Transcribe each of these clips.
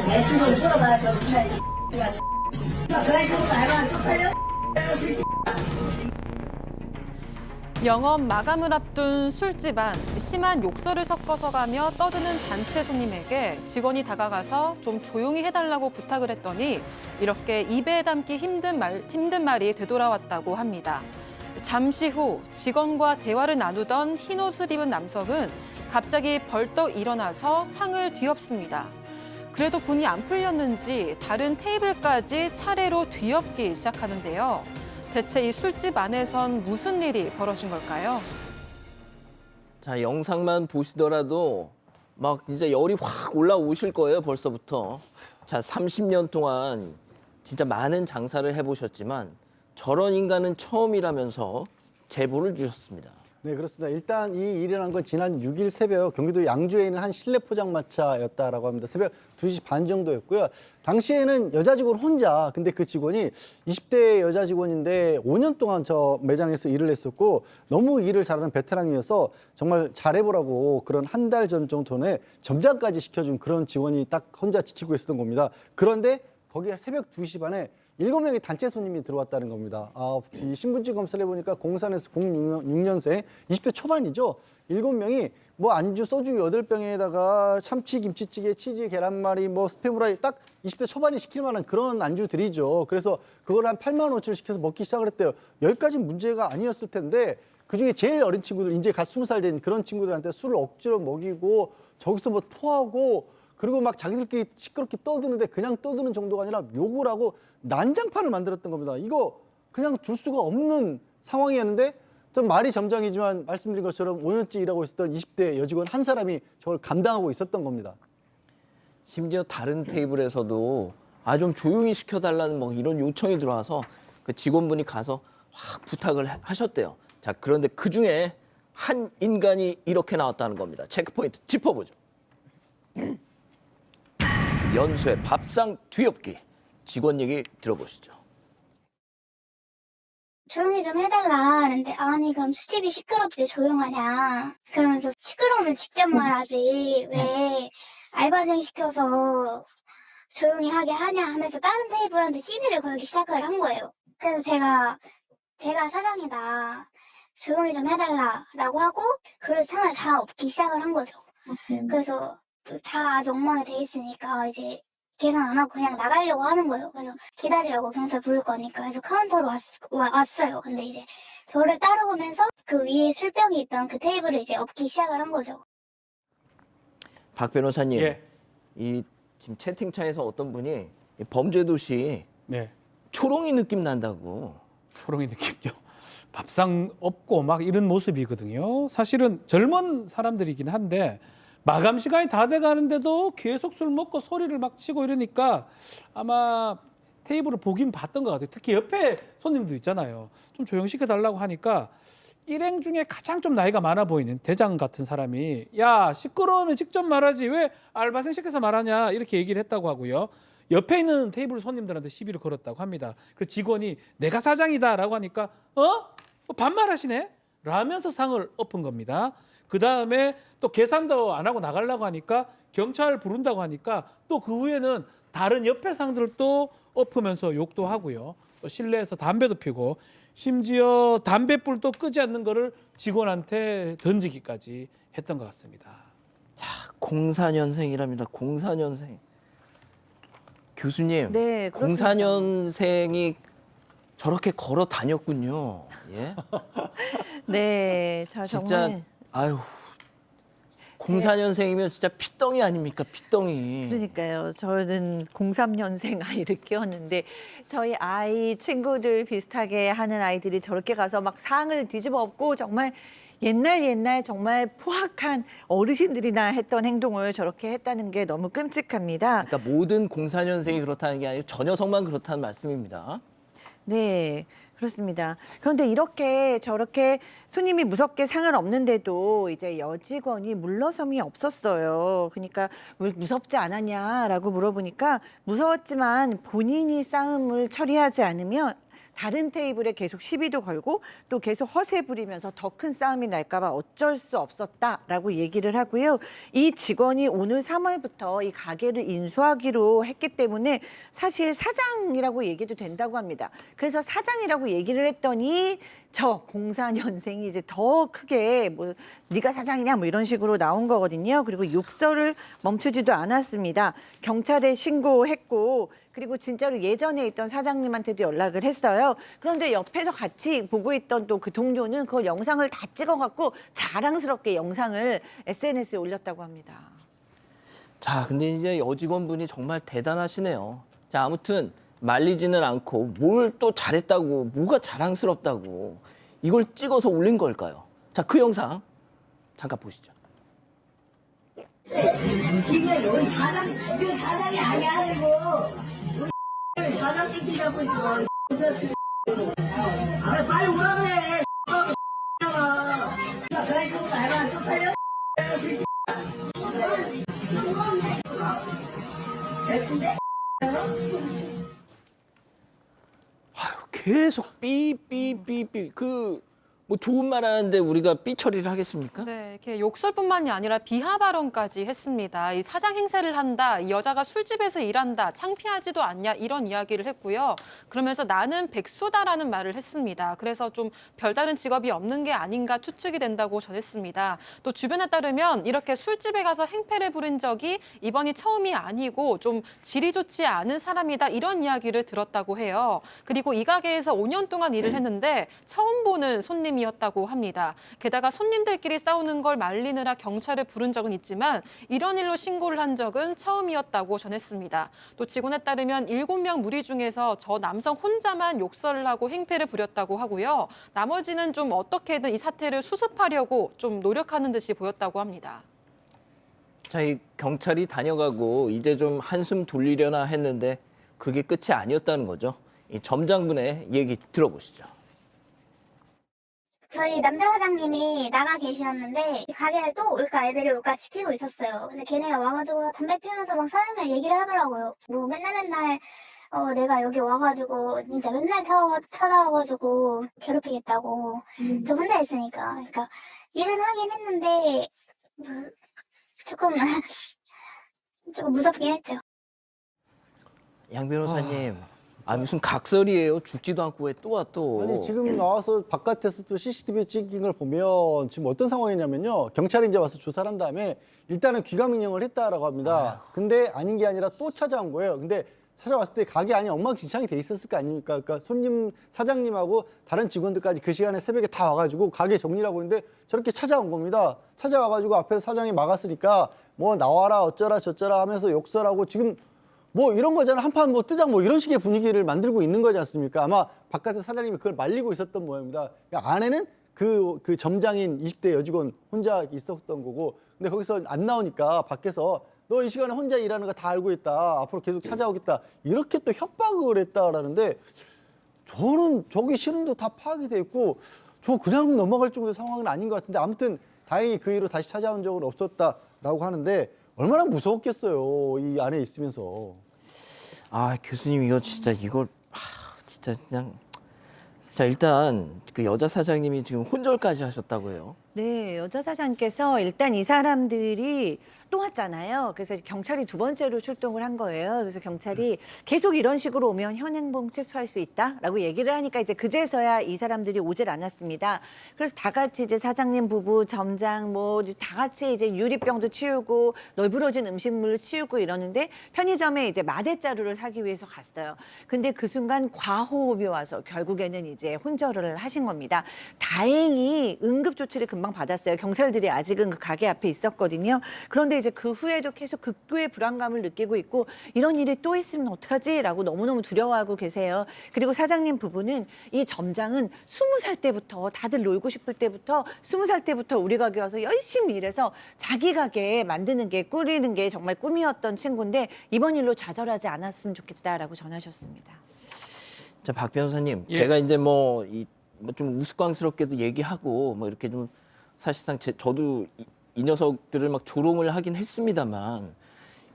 매출을 줄어봐야 좀 그래 좀 알바 쪽팔려. 영업 마감을 앞둔 술집 안 심한 욕설을 섞어서 가며 떠드는 단체 손님에게 직원이 다가가서 좀 조용히 해달라고 부탁을 했더니 이렇게 입에 담기 힘든 말이 되돌아왔다고 합니다. 잠시 후 직원과 대화를 나누던 흰 옷을 입은 남성은 갑자기 벌떡 일어나서 상을 뒤엎습니다. 그래도 분이 안 풀렸는지 다른 테이블까지 차례로 뒤엎기 시작하는데요. 대체 이 술집 안에선 무슨 일이 벌어진 걸까요? 자, 영상만 보시더라도 막 진짜 열이 확 올라오실 거예요, 벌써부터. 자, 30년 동안 진짜 많은 장사를 해보셨지만 저런 인간은 처음이라면서 제보를 주셨습니다. 네, 그렇습니다. 일단 이 일어난 건 지난 6일 새벽 경기도 양주에 있는 한 실내 포장마차였다라고 합니다. 새벽 2시 반 정도였고요. 당시에는 여자 직원 혼자, 근데 그 직원이 20대 여자 직원인데 5년 동안 저 매장에서 일을 했었고 너무 일을 잘하는 베테랑이어서 정말 잘해보라고 그런 한 달 전 정도에 점장까지 시켜준 그런 직원이 딱 혼자 지키고 있었던 겁니다. 그런데 거기가 새벽 2시 반에 7명의 단체 손님이 들어왔다는 겁니다. 이 신분증 검사를 해보니까 공산에서 06년생, 20대 초반이죠. 7명이 뭐 안주, 소주 8병에다가 참치, 김치찌개, 치즈, 계란말이, 뭐 스팸 후라이 딱 20대 초반이 시킬 만한 그런 안주들이죠. 그래서 그걸 한 8만 원어치를 시켜서 먹기 시작을 했대요. 여기까지는 문제가 아니었을 텐데 그중에 제일 어린 친구들, 이제 갓 20살 된 그런 친구들한테 술을 억지로 먹이고 저기서 뭐 토하고 그리고 막 자기들끼리 시끄럽게 떠드는데 그냥 떠드는 정도가 아니라 욕을 하고 난장판을 만들었던 겁니다. 이거 그냥 둘 수가 없는 상황이었는데 좀 말이 점장이지만 말씀드린 것처럼 5년째 일하고 있었던 20대 여직원 한 사람이 저걸 감당하고 있었던 겁니다. 심지어 다른 테이블에서도 좀 조용히 시켜달라는 뭐 이런 요청이 들어와서 그 직원분이 가서 확 부탁을 하셨대요. 자, 그런데 그중에 한 인간이 이렇게 나왔다는 겁니다. 체크포인트 짚어보죠. 연쇄 밥상 뒤엎기. 직원 얘기 들어보시죠. 조용히 좀 해달라 하는데 아니 그럼 술집이 시끄럽지 조용하냐 그러면서 시끄러우면 직접 말하지 왜 알바생 시켜서 조용히 하게 하냐 하면서 다른 테이블한테 시비를 걸기 시작을 한 거예요. 그래서 제가 사장이다 조용히 좀 해달라라고 하고 그래서 상을 다 엎기 시작을 한 거죠. 그래서 다 아주 엉망이 돼 있으니까 이제 계산 안 하고 그냥 나가려고 하는 거예요. 그래서 기다리라고 경찰 부를 거니까. 그래서 카운터로 왔어요. 근데 이제 저를 따라오면서 그 위에 술병이 있던 그 테이블을 이제 엎기 시작을 한 거죠. 박 변호사님, 예. 이 지금 채팅창에서 어떤 분이 이 범죄도시 네. 초롱이 느낌 난다고. 초롱이 느낌요. 밥상 없고 막 이런 모습이거든요. 사실은 젊은 사람들이긴 한데 마감 시간이 다 돼가는데도 계속 술 먹고 소리를 막 치고 이러니까 아마 테이블을 보긴 봤던 것 같아요. 특히 옆에 손님도 있잖아요. 좀 조용시켜달라고 하니까 일행 중에 가장 좀 나이가 많아 보이는 대장 같은 사람이 야 시끄러우면 직접 말하지 왜 알바생 시켜서 말하냐 이렇게 얘기를 했다고 하고요. 옆에 있는 테이블 손님들한테 시비를 걸었다고 합니다. 그래서 직원이 내가 사장이다라고 하니까 반말하시네? 라면서 상을 엎은 겁니다. 그다음에 또 계산도 안 하고 나가려고 하니까 경찰 부른다고 하니까 또 그 후에는 다른 옆에 상들을 또 엎으면서 욕도 하고요. 또 실내에서 담배도 피고 심지어 담배불도 끄지 않는 거를 직원한테 던지기까지 했던 것 같습니다. 04년생이랍니다. 04년생. 교수님, 네, 그렇습니다. 04년생이 저렇게 걸어 다녔군요. 예? 네, 자 진짜 정말. 아유. 04년생이면 진짜 피덩이 아닙니까? 피덩이. 그러니까요. 저는 03년생 아이를 키웠는데 저희 아이 친구들 비슷하게 하는 아이들이 저렇게 가서 막 상을 뒤집어 엎고 정말 옛날 정말 포악한 어르신들이나 했던 행동을 저렇게 했다는 게 너무 끔찍합니다. 그러니까 모든 04년생이 그렇다는 게 아니고 저 녀석만 그렇다는 말씀입니다. 네, 그렇습니다. 그런데 이렇게 저렇게 손님이 무섭게 상을 엎는데도 이제 여직원이 물러섬이 없었어요. 그러니까 왜 무섭지 않았냐라고 물어보니까 무서웠지만 본인이 싸움을 처리하지 않으면 다른 테이블에 계속 시비도 걸고 또 계속 허세 부리면서 더 큰 싸움이 날까 봐 어쩔 수 없었다라고 얘기를 하고요. 이 직원이 오늘 3월부터 이 가게를 인수하기로 했기 때문에 사실 사장이라고 얘기도 된다고 합니다. 그래서 사장이라고 얘기를 했더니 저 04년생이 이제 더 크게 뭐 네가 사장이냐 뭐 이런 식으로 나온 거거든요. 그리고 욕설을 멈추지도 않았습니다. 경찰에 신고했고 그리고 진짜로 예전에 있던 사장님한테도 연락을 했어요. 그런데 옆에서 같이 보고 있던 또 그 동료는 그 영상을 다 찍어갖고 자랑스럽게 영상을 SNS에 올렸다고 합니다. 자, 근데 이제 여직원분이 정말 대단하시네요. 자, 아무튼 말리지는 않고 뭘 또 잘했다고, 뭐가 자랑스럽다고 이걸 찍어서 올린 걸까요? 자, 그 영상 잠깐 보시죠. 지금 여기 사장, 이거 사장이 아니야, 이거. 우리 사장 땡기려고 있어. 아, 빨리 오라 그래. 그래, 좀 알바 쪽팔려. 백인데? 계속 삐삐삐삐 뭐 좋은 말 하는데 우리가 삐 처리를 하겠습니까? 네, 이렇게 욕설뿐만이 아니라 비하 발언까지 했습니다. 이 사장 행세를 한다, 이 여자가 술집에서 일한다, 창피하지도 않냐 이런 이야기를 했고요. 그러면서 나는 백수다라는 말을 했습니다. 그래서 좀 별다른 직업이 없는 게 아닌가 추측이 된다고 전했습니다. 또 주변에 따르면 이렇게 술집에 가서 행패를 부린 적이 이번이 처음이 아니고 좀 질이 좋지 않은 사람이다 이런 이야기를 들었다고 해요. 그리고 이 가게에서 5년 동안 일을 했는데 처음 보는 손님이었다고 합니다. 게다가 손님들끼리 싸우는 걸 말리느라 경찰을 부른 적은 있지만 이런 일로 신고를 한 적은 처음이었다고 전했습니다. 또 직원에 따르면 7명 무리 중에서 저 남성 혼자만 욕설을 하고 행패를 부렸다고 하고요. 나머지는 좀 어떻게든 이 사태를 수습하려고 좀 노력하는 듯이 보였다고 합니다. 자, 이 경찰이 다녀가고 이제 좀 한숨 돌리려나 했는데 그게 끝이 아니었다는 거죠. 이 점장분의 얘기 들어보시죠. 저희 남자 사장님이 나가 계셨는데 가게에 또 올까 애들이 올까 지키고 있었어요. 근데 걔네가 와가지고 담배 피우면서 막 사장님이랑 얘기를 하더라고요. 뭐 맨날 내가 여기 와가지고 진짜 맨날 찾아와가지고 괴롭히겠다고. 저 혼자 있으니까. 그러니까 일은 하긴 했는데 뭐 조금 무섭긴 했죠. 양 변호사님, 무슨 각설이에요? 죽지도 않고 왜 또 와 또? 아니 지금 나와서 바깥에서 또 CCTV 찍힌 걸 보면 지금 어떤 상황이냐면요. 경찰이 이제 와서 조사를 한 다음에 일단은 귀가 명령을 했다라고 합니다. 근데 아닌 게 아니라 또 찾아온 거예요. 근데 찾아왔을 때 가게 안이 엉망진창이 돼 있었을 거 아닙니까? 그러니까 손님 사장님하고 다른 직원들까지 그 시간에 새벽에 다 와가지고 가게 정리를 하고 있는데 저렇게 찾아온 겁니다. 찾아와가지고 앞에서 사장이 막았으니까 뭐 나와라 어쩌라 저쩌라 하면서 욕설하고 지금 뭐 이런 거잖아. 한판 뭐 뜨자 뭐 이런 식의 분위기를 만들고 있는 거지 않습니까? 아마 바깥에 사장님이 그걸 말리고 있었던 모양입니다. 그러니까 안에는 그 점장인 20대 여직원 혼자 있었던 거고, 근데 거기서 안 나오니까 밖에서 너 이 시간에 혼자 일하는 거 다 알고 있다. 앞으로 계속 찾아오겠다. 이렇게 또 협박을 했다라는데 저는 저기 실은도 다 파악이 돼 있고 저 그냥 넘어갈 정도의 상황은 아닌 것 같은데 아무튼 다행히 그 이후로 다시 찾아온 적은 없었다라고 하는데 얼마나 무서웠겠어요. 이 안에 있으면서. 교수님 이거 진짜 이걸 진짜 그냥 자 일단 그 여자 사장님이 지금 혼절까지 하셨다고 해요. 네, 여자 사장님께서 일단 이 사람들이 또 왔잖아요. 그래서 경찰이 두 번째로 출동을 한 거예요. 그래서 경찰이 계속 이런 식으로 오면 현행범 체포할 수 있다라고 얘기를 하니까 이제 그제서야 이 사람들이 오질 않았습니다. 그래서 다 같이 이제 사장님 부부, 점장 뭐 다 같이 이제 유리병도 치우고 널브러진 음식물을 치우고 이러는데 편의점에 이제 마대자루를 사기 위해서 갔어요. 근데 그 순간 과호흡이 와서 결국에는 이제 혼절을 하신 겁니다. 다행히 응급 조치를 금방 받았어요. 경찰들이 아직은 그 가게 앞에 있었거든요. 그런데 이제 그 후에도 계속 극도의 불안감을 느끼고 있고 이런 일이 또 있으면 어떡하지라고 너무너무 두려워하고 계세요. 그리고 사장님 부부는 이 점장은 20살 때부터 다들 놀고 싶을 때부터 20살 때부터 우리 가게 와서 열심히 일해서 자기 가게 만드는 게 꾸리는 게 정말 꿈이었던 친구인데 이번 일로 좌절하지 않았으면 좋겠다라고 전하셨습니다. 자, 박 변호사님, 예. 제가 이제 뭐 좀 우스꽝스럽게도 얘기하고 뭐 이렇게 좀 사실상 저도 이 녀석들을 막 조롱을 하긴 했습니다만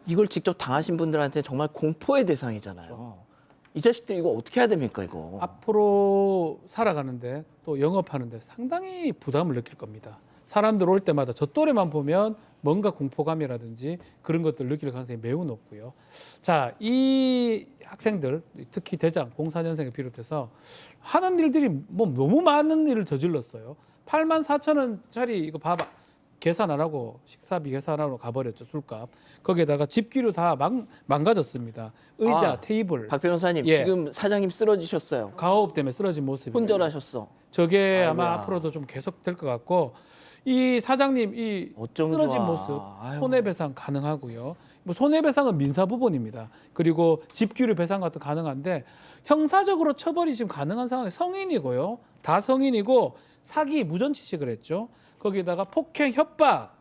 이걸 직접 당하신 분들한테 정말 공포의 대상이잖아요. 이 자식들 이거 어떻게 해야 됩니까 이거? 앞으로 살아가는데 또 영업하는데 상당히 부담을 느낄 겁니다. 사람들 올 때마다 저 또래만 보면 뭔가 공포감이라든지 그런 것들 느낄 가능성이 매우 높고요. 자, 이 학생들 특히 대장 04년생을 비롯해서 하는 일들이 뭐 너무 많은 일을 저질렀어요. 84,000원짜리 이거 봐봐. 계산 안 하고 식사비 계산 안 하고 가버렸죠, 술값. 거기에다가 집기료 다 망가졌습니다. 의자, 아, 테이블. 박 변호사님 예. 지금 사장님 쓰러지셨어요. 가호흡 때문에 쓰러진 모습이 혼절하셨어. 저게 아마 아이고야. 앞으로도 좀 계속 될 것 같고 이 사장님 이 어쩜 쓰러진 좋아. 모습 아유. 손해배상 가능하고요. 뭐 손해배상은 민사부분입니다. 그리고 집기료 배상 같은 거 가능한데 형사적으로 처벌이 지금 가능한 상황이 성인이고요. 다 성인이고 사기 무전치식을 했죠. 거기에다가 폭행, 협박,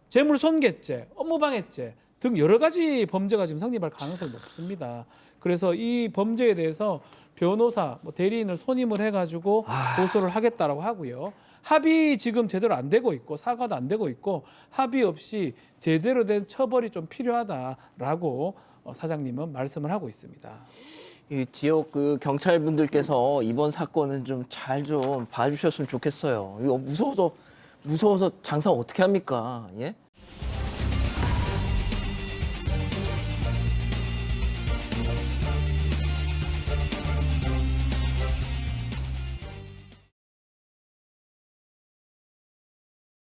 재물손괴죄, 업무방해죄 등 여러 가지 범죄가 지금 성립할 가능성이 높습니다. 그래서 이 범죄에 대해서 변호사, 뭐 대리인을 선임을 해가지고 고소를 하겠다라고 하고요. 합의 지금 제대로 안 되고 있고 사과도 안 되고 있고 합의 없이 제대로 된 처벌이 좀 필요하다라고 사장님은 말씀을 하고 있습니다. 이 지역 그 경찰분들께서 이번 사건은 좀 잘 좀 봐주셨으면 좋겠어요. 이거 무서워서 장사 어떻게 합니까? 예?